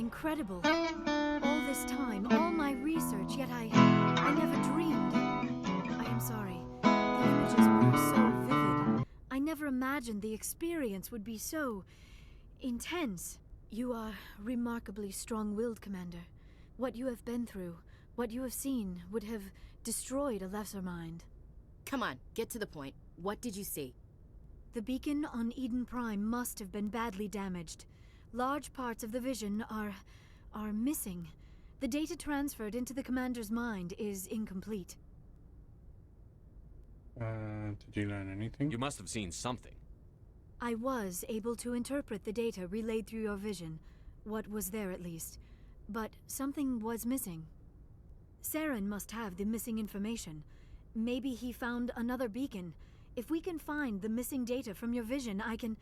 Incredible. All this time, all my research, yet I never dreamed. I am sorry. The images were so vivid. I never imagined the experience would be so intense. You are remarkably strong-willed, Commander. What you have been through, what you have seen, would have destroyed a lesser mind. Come on, get to the point. What did you see? The beacon on Eden Prime must have been badly damaged. Large parts of the vision are missing. The data transferred into the Commander's mind is incomplete. Did you learn anything? You must have seen something. I was able to interpret the data relayed through your vision. What was there, at least. But something was missing. Saren must have the missing information. Maybe he found another beacon. If we can find the missing data from your vision, I can...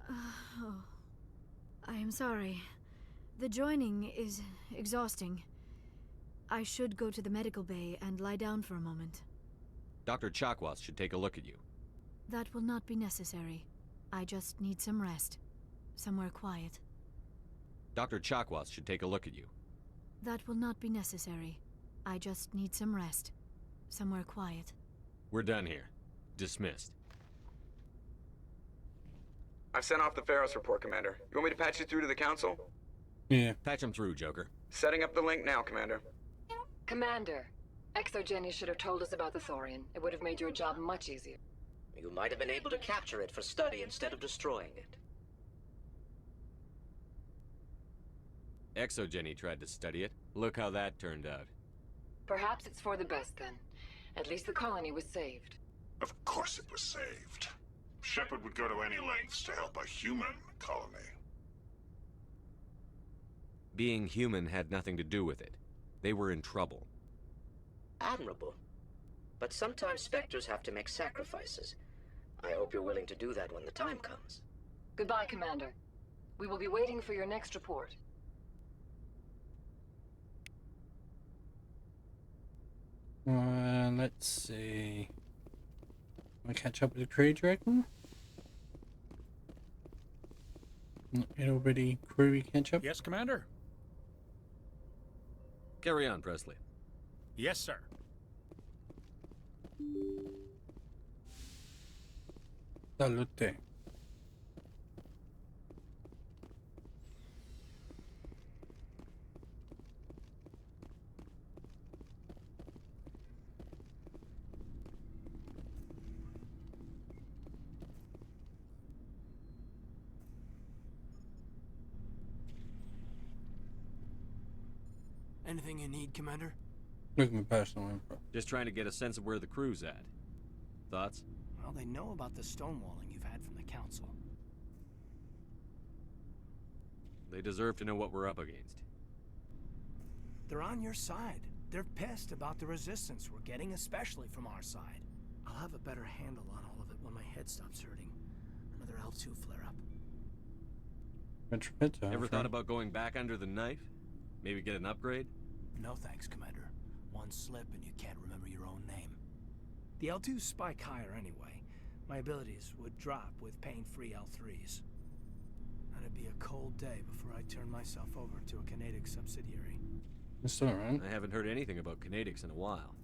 Oh. I am sorry. The joining is exhausting. I should go to the medical bay and lie down for a moment. Dr. Chakwas should take a look at you. That will not be necessary. I just need some rest. Somewhere quiet. Dr. Chakwas should take a look at you. That will not be necessary. I just need some rest. Somewhere quiet. We're done here. Dismissed. I've sent off the Pharos report, Commander. You want me to patch you through to the Council? Yeah. Patch him through, Joker. Setting up the link now, Commander. Commander, Exogeny should have told us about the Thorian. It would have made your job much easier. You might have been able to capture it for study instead of destroying it. Exogeny tried to study it. Look how that turned out. Perhaps it's for the best then. At least the colony was saved. Of course it was saved. Shepard would go to any lengths to help a human colony. Being human had nothing to do with it. They were in trouble. Admirable. But sometimes Spectres have to make sacrifices. I hope you're willing to do that when the time comes. Goodbye, Commander. We will be waiting for your next report. Let's see. Can I catch up with the crew, do you reckon? Anybody crew we catch up? Yes, Commander. Carry on, Presley. Yes, sir. Salute. Anything you need, Commander? Look at my personal info. Just trying to get a sense of where the crew's at. Thoughts? Well, they know about the stonewalling you've had from the Council. They deserve to know what we're up against. They're on your side. They're pissed about the resistance we're getting, especially from our side. I'll have a better handle on all of it when my head stops hurting. Another L2 flare-up. Ever thought about going back under the knife? Maybe get an upgrade? No thanks, Commander. One slip and you can't remember your own name. The L2s spike higher anyway. My abilities would drop with pain-free L3s. That'd be a cold day before I turn myself over to a Canadic subsidiary. It's still around. I haven't heard anything about Canadics in a while.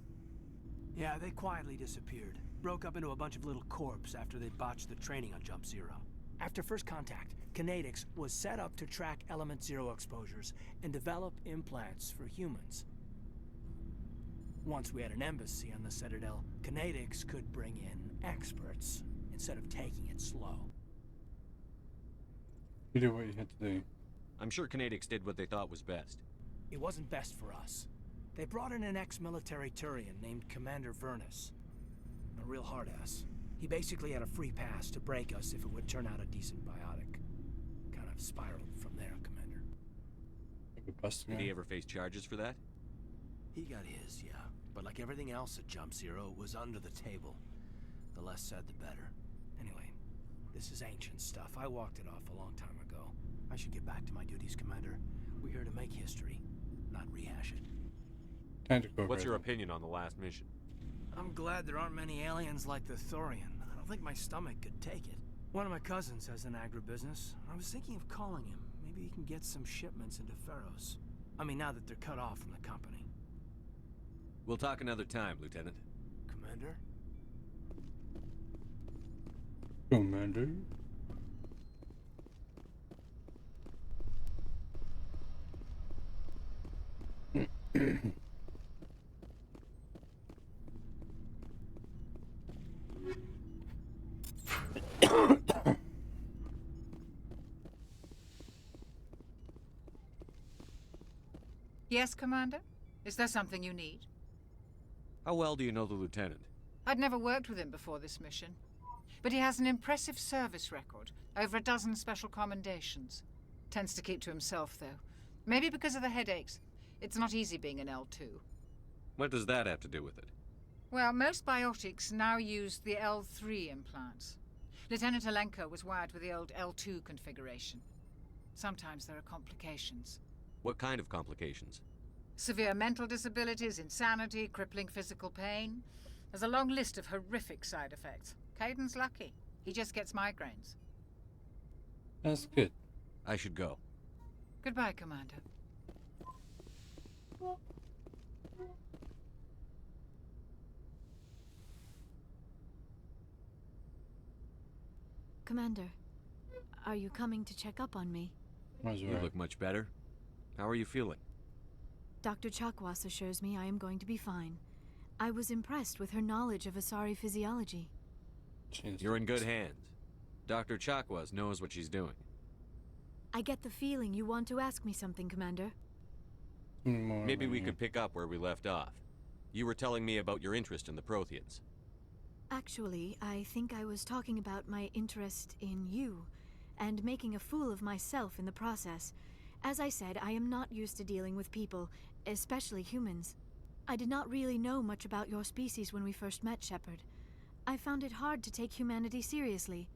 Yeah, they quietly disappeared. Broke up into a bunch of little corps after they botched the training on Jump Zero. After first contact, Canadics was set up to track Element Zero exposures and develop implants for humans. Once we had an embassy on the Citadel, Canadics could bring in experts instead of taking it slow. You did what you had to do. I'm sure Canadics did what they thought was best. It wasn't best for us. They brought in an ex-military Turian named Commander Vernus. A real hard-ass. He basically had a free pass to break us if it would turn out a decent biotic. Kind of spiraled from there, Commander. Did he ever face charges for that? He got his, yeah. But like everything else at Jump Zero, it was under the table. The less said, the better. Anyway, this is ancient stuff. I walked it off a long time ago. I should get back to my duties, Commander. We're here to make history, not rehash it. Time to go. What's your opinion on the last mission? I'm glad there aren't many aliens like the Thorian. I don't think my stomach could take it. One of my cousins has an agribusiness. I was thinking of calling him. Maybe maybe you can get some shipments into Pharos. I mean, now that they're cut off from the company. We'll talk another time, Lieutenant. Commander? Commander. Yes, Commander? Is there something you need? How well do you know the Lieutenant? I'd never worked with him before this mission. But he has an impressive service record. Over a dozen special commendations. Tends to keep to himself, though. Maybe because of the headaches. It's not easy being an L2. What does that have to do with it? Well, most biotics now use the L3 implants. Lieutenant Alenko was wired with the old L2 configuration. Sometimes there are complications. What kind of complications? Severe mental disabilities, insanity, crippling physical pain. There's a long list of horrific side effects. Caden's lucky. He just gets migraines. That's good. I should go. Goodbye, Commander. Commander, are you coming to check up on me? Was You right. look much better. How are you feeling? Dr. Chakwas assures me I am going to be fine. I was impressed with her knowledge of Asari physiology. Jeez. You're in good hands. Dr. Chakwas knows what she's doing. I get the feeling you want to ask me something, Commander. More Maybe we money. could pick up where we left off. You were telling me about your interest in the Protheans. Actually, I think I was talking about my interest in you, and making a fool of myself in the process. As I said, I am not used to dealing with people, especially humans. I did not really know much about your species when we first met, Shepard. I found it hard to take humanity seriously.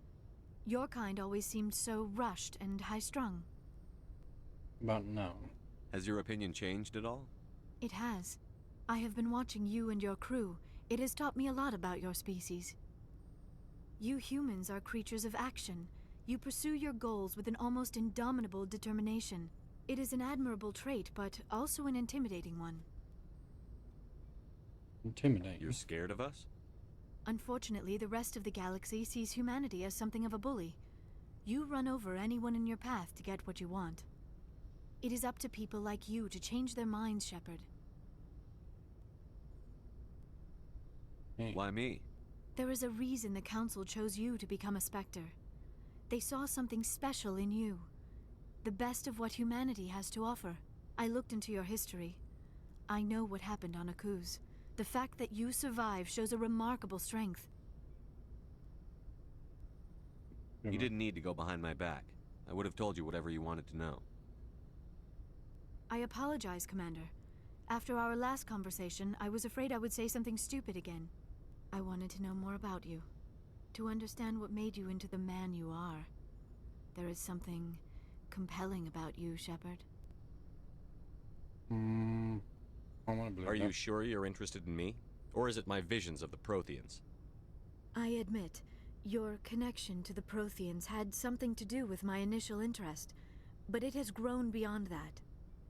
Your kind always seemed so rushed and high-strung. About now. Has your opinion changed at all? It has. I have been watching you and your crew. It has taught me a lot about your species. You humans are creatures of action. You pursue your goals with an almost indomitable determination. It is an admirable trait, but also an intimidating one. Intimidating. You're scared of us? Unfortunately, the rest of the galaxy sees humanity as something of a bully. You run over anyone in your path to get what you want. It is up to people like you to change their minds, Shepard. Hey. Why me? There is a reason the Council chose you to become a Spectre. They saw something special in you. The best of what humanity has to offer. I looked into your history. I know what happened on Akuz. The fact that you survived shows a remarkable strength. You didn't need to go behind my back. I would have told you whatever you wanted to know. I apologize, Commander. After our last conversation, I was afraid I would say something stupid again. I wanted to know more about you. To understand what made you into the man you are. There is something compelling about you, Shepard. I want to believe Are you that. sure you're interested in me? Or is it my visions of the Protheans? I admit, your connection to the Protheans had something to do with my initial interest, but it has grown beyond that.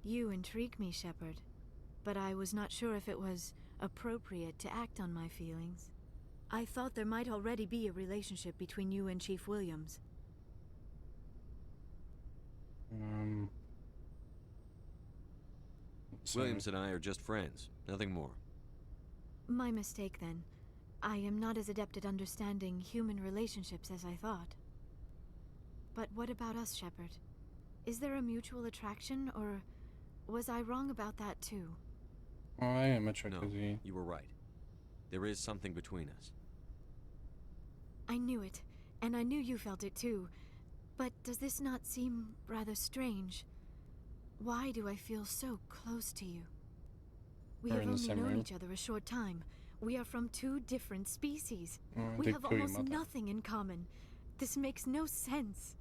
You intrigue me, Shepard, but I was not sure if it was appropriate to act on my feelings. I thought there might already be a relationship between you and Chief Williams. Williams and I are just friends, nothing more. My mistake, then. I am not as adept at understanding human relationships as I thought. But what about us, Shepard? Is there a mutual attraction, or was I wrong about that too? Oh, I am attracted No, to you. you were right. There is something between us. I knew it, and I knew you felt it too. But does this not seem rather strange? Why do I feel so close to you? We We're have in the only same known room. each other a short time. We are from two different species. We They have kill your almost mother. nothing in common. This makes no sense.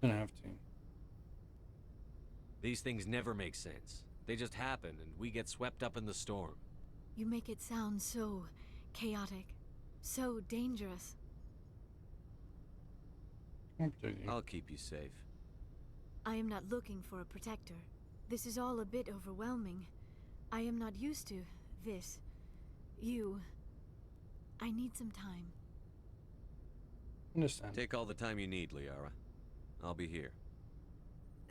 Gonna have to. These things never make sense. They just happen, and we get swept up in the storm. You make it sound so chaotic, so dangerous. I'll protect you. I'll keep you safe. I am not looking for a protector. This is all a bit overwhelming. I am not used to this. I need some time. Understand. Take all the time you need, Liara. I'll be here.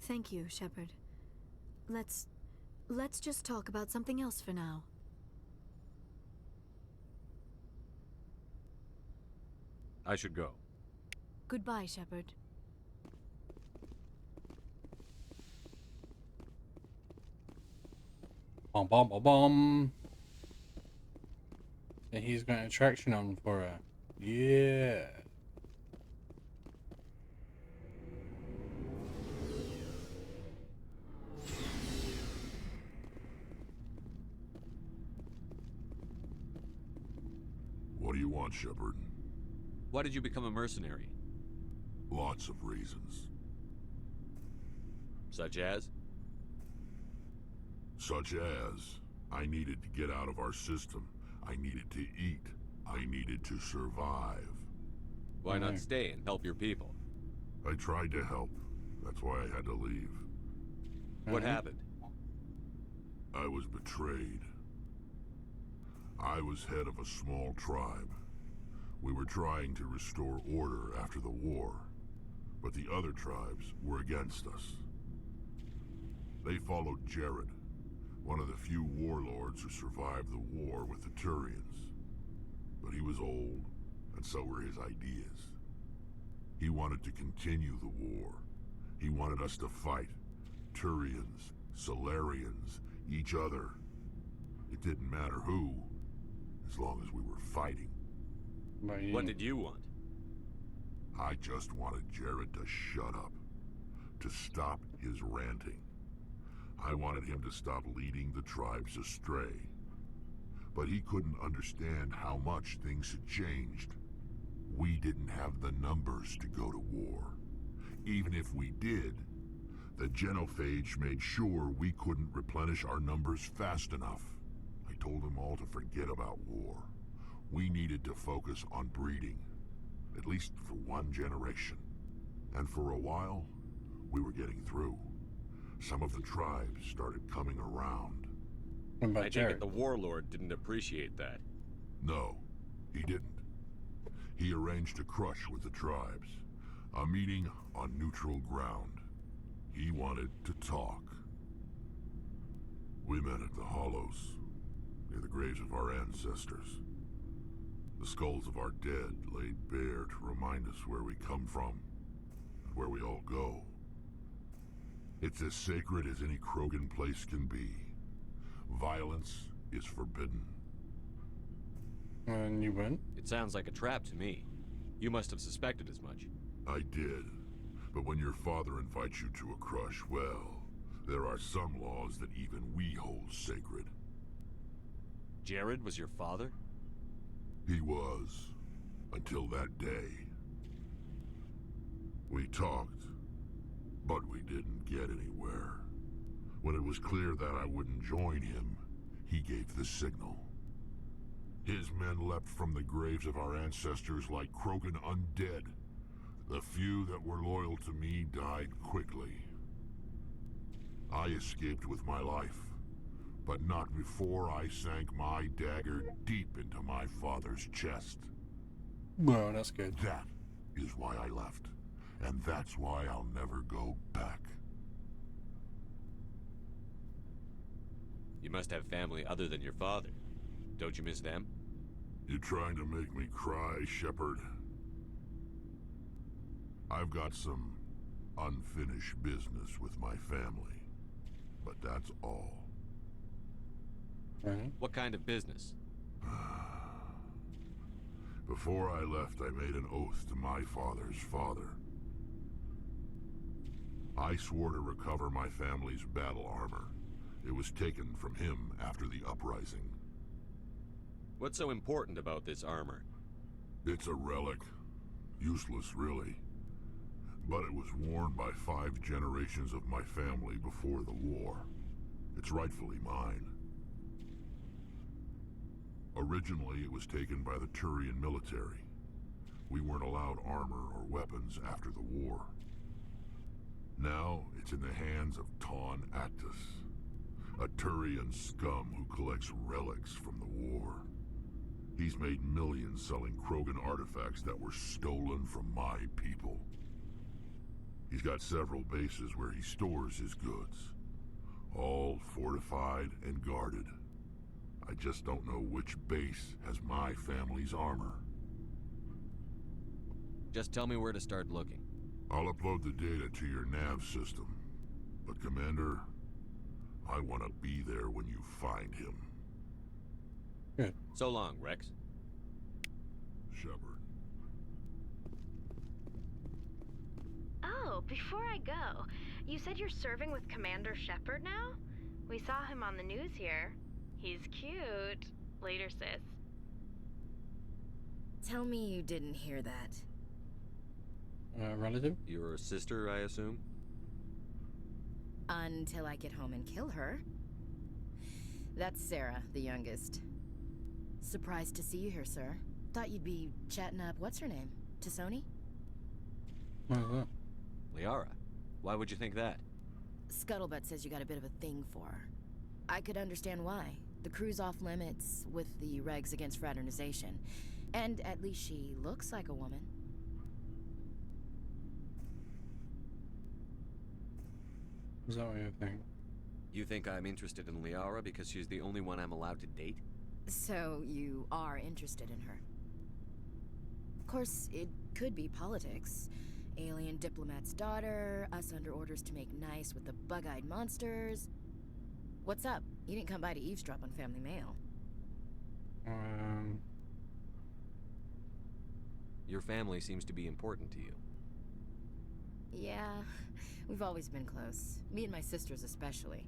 Thank you, Shepard. Let's just talk about something else for now. I should go. Goodbye, Shepard. Bum bum bum bum. And he's got an attraction on for her. Yeah. What do you want, Shepard? Why did you become a mercenary? Lots of reasons. Such as? Such as, I needed to get out of our system. I needed to eat. I needed to survive. Why not stay and help your people? I tried to help. That's why I had to leave. What happened? I was betrayed. I was head of a small tribe. We were trying to restore order after the war, but the other tribes were against us. They followed Jared, one of the few warlords who survived the war with the Turians. But he was old, and so were his ideas. He wanted to continue the war. He wanted us to fight. Turians, Solarians, each other. It didn't matter who, as long as we were fighting. What did you want? I just wanted Jared to shut up, to stop his ranting. I wanted him to stop leading the tribes astray. But he couldn't understand how much things had changed. We didn't have the numbers to go to war. Even if we did, the genophage made sure we couldn't replenish our numbers fast enough. I told them all to forget about war. We needed to focus on breeding, at least for one generation. And for a while, we were getting through. Some of the tribes started coming around. I take it the warlord didn't appreciate that. No, he didn't. He arranged a crush with the tribes. A meeting on neutral ground. He wanted to talk. We met at the Hollows, near the graves of our ancestors. The skulls of our dead laid bare to remind us where we come from, and where we all go. It's as sacred as any Krogan place can be. Violence is forbidden. And you went? It sounds like a trap to me. You must have suspected as much. I did. But when your father invites you to a crush, well, there are some laws that even we hold sacred. Jared was your father? He was. Until that day. We talked, but we didn't get anywhere. When it was clear that I wouldn't join him, he gave the signal. His men leapt from the graves of our ancestors like Krogan undead. The few that were loyal to me died quickly. I escaped with my life, but not before I sank my dagger deep into my father's chest. Well, that's good. That is why I left, and that's why I'll never go back. You must have family other than your father. Don't you miss them? You trying to make me cry, Shepard? I've got some unfinished business with my family, but that's all. What kind of business? Before I left, I made an oath to my father's father. I swore to recover my family's battle armor. It was taken from him after the uprising. What's so important about this armor? It's a relic. Useless, really. But it was worn by 5 generations of my family before the war. It's rightfully mine. Originally, it was taken by the Turian military. We weren't allowed armor or weapons after the war. Now it's in the hands of Ton Actus, a Turian scum who collects relics from the war. He's made millions selling Krogan artifacts that were stolen from my people. He's got several bases where he stores his goods, all fortified and guarded. I just don't know which base has my family's armor. Just tell me where to start looking. I'll upload the data to your nav system. But Commander, I want to be there when you find him. Good. So long, Rex. Shepard. Oh, before I go, you said you're serving with Commander Shepard now? We saw him on the news here. He's cute. Later, sis. Tell me you didn't hear that. Relative? Your sister, I assume? Until I get home and kill her. That's Sarah, the youngest. Surprised to see you here, sir. Thought you'd be chatting up, what's her name? Tassoni? What is that? Liara. Why would you think that? Scuttlebutt says you got a bit of a thing for her. I could understand why. The crew's off limits with the regs against fraternization. And at least she looks like a woman. Is that what you think? You think I'm interested in Liara because she's the only one I'm allowed to date? So you are interested in her. Of course, it could be politics. Alien diplomat's daughter, us under orders to make nice with the bug-eyed monsters. What's up? You didn't come by to eavesdrop on Family Mail. Your family seems to be important to you. Yeah, we've always been close. Me and my sisters especially.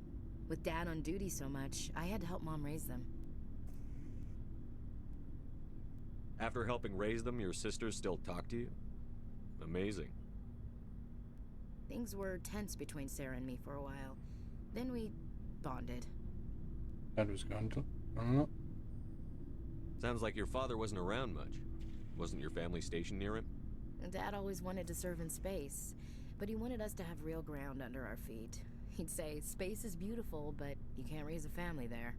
With Dad on duty so much, I had to help Mom raise them. After helping raise them, your sisters still talk to you? Amazing. Things were tense between Sarah and me for a while. Then we bonded. Dad was going to. I don't know. Sounds like your father wasn't around much. Wasn't your family stationed near him? Dad always wanted to serve in space, but he wanted us to have real ground under our feet. He'd say, space is beautiful, but you can't raise a family there.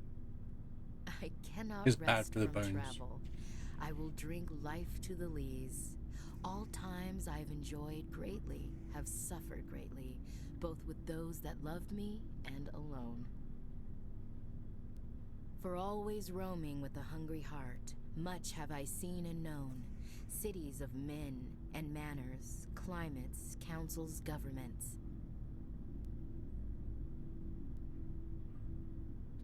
I cannot He's bad rest for the from bones. travel. I will drink life to the lees. All times I have enjoyed greatly, have suffered greatly, both with those that loved me and alone. For always roaming with a hungry heart, much have I seen and known, cities of men and manners, climates, councils, governments.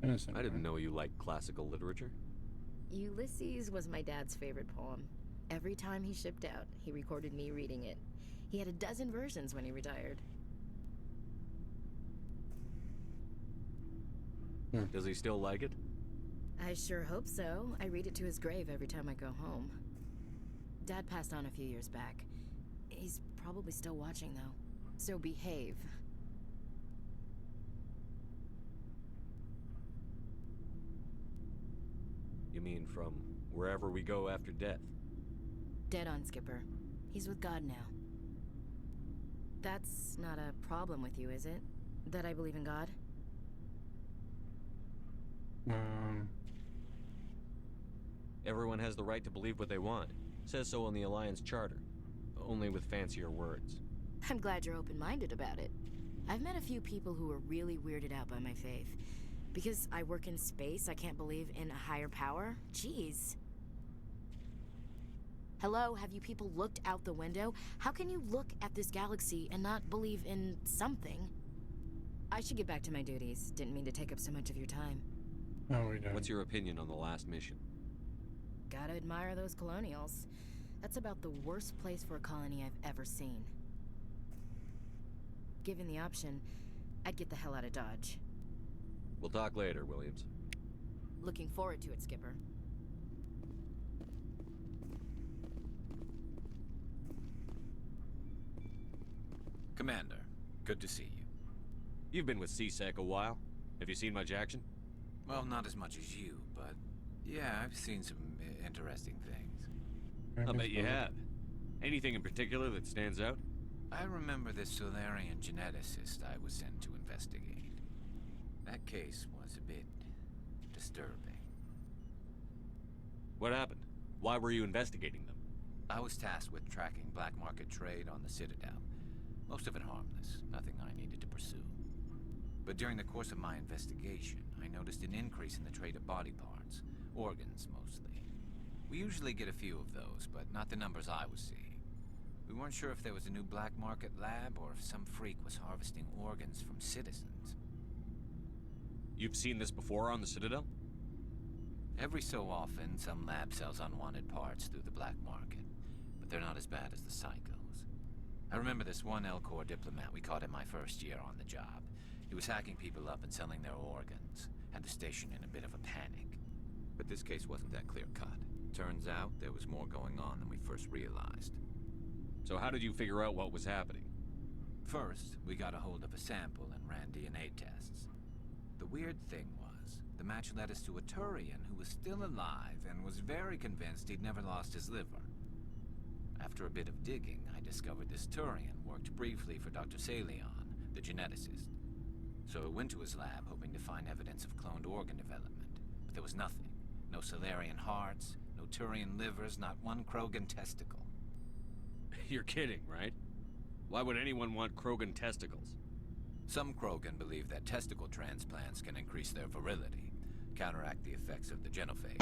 Innocent, I didn't right? know you liked classical literature. Ulysses was my dad's favorite poem. Every time he shipped out, he recorded me reading it. He had 12 versions when he retired. Does he still like it? I sure hope so. I read it to his grave every time I go home. Dad passed on a few years back. He's probably still watching, though. So behave. You mean from wherever we go after death? Dead on, Skipper. He's with God now. That's not a problem with you, is it? That I believe in God? Everyone has the right to believe what they want. Says so in the Alliance Charter. Only with fancier words. I'm glad you're open-minded about it. I've met a few people who are really weirded out by my faith. Because I work in space, I can't believe in a higher power? Jeez. Hello, have you people looked out the window? How can you look at this galaxy and not believe in something? I should get back to my duties. Didn't mean to take up so much of your time. No, we don't. What's your opinion on the last mission? Gotta admire those colonials. That's about the worst place for a colony I've ever seen. Given the option, I'd get the hell out of Dodge. We'll talk later, Williams. Looking forward to it, Skipper. Commander, good to see you. You've been with CSEC a while. Have you seen much action? Well, not as much as you, but yeah, I've seen some interesting things. I bet you have. Anything in particular that stands out? I remember this Solarian geneticist I was sent to investigate. That case was a bit disturbing. What happened? Why were you investigating them? I was tasked with tracking black market trade on the Citadel. Most of it harmless, nothing I needed to pursue. But during the course of my investigation, I noticed an increase in the trade of body parts, organs mostly. We usually get a few of those, but not the numbers I was seeing. We weren't sure if there was a new black market lab or if some freak was harvesting organs from citizens. You've seen this before on the Citadel? Every so often, some lab sells unwanted parts through the black market, but they're not as bad as the psychos. I remember this one L-Corps diplomat we caught in my first year on the job. He was hacking people up and selling their organs, had the station in a bit of a panic. But this case wasn't that clear-cut. Turns out there was more going on than we first realized. So how did you figure out what was happening? First, we got a hold of a sample and ran DNA tests. The weird thing was, the match led us to a Turian who was still alive and was very convinced he'd never lost his liver. After a bit of digging, I discovered this Turian worked briefly for Dr. Salion, the geneticist. So I went to his lab hoping to find evidence of cloned organ development, but there was nothing. No Solarian hearts, no Turian livers, not one Krogan testicle. You're kidding, right? Why would anyone want Krogan testicles? Some Krogan believe that testicle transplants can increase their virility, counteract the effects of the genophage.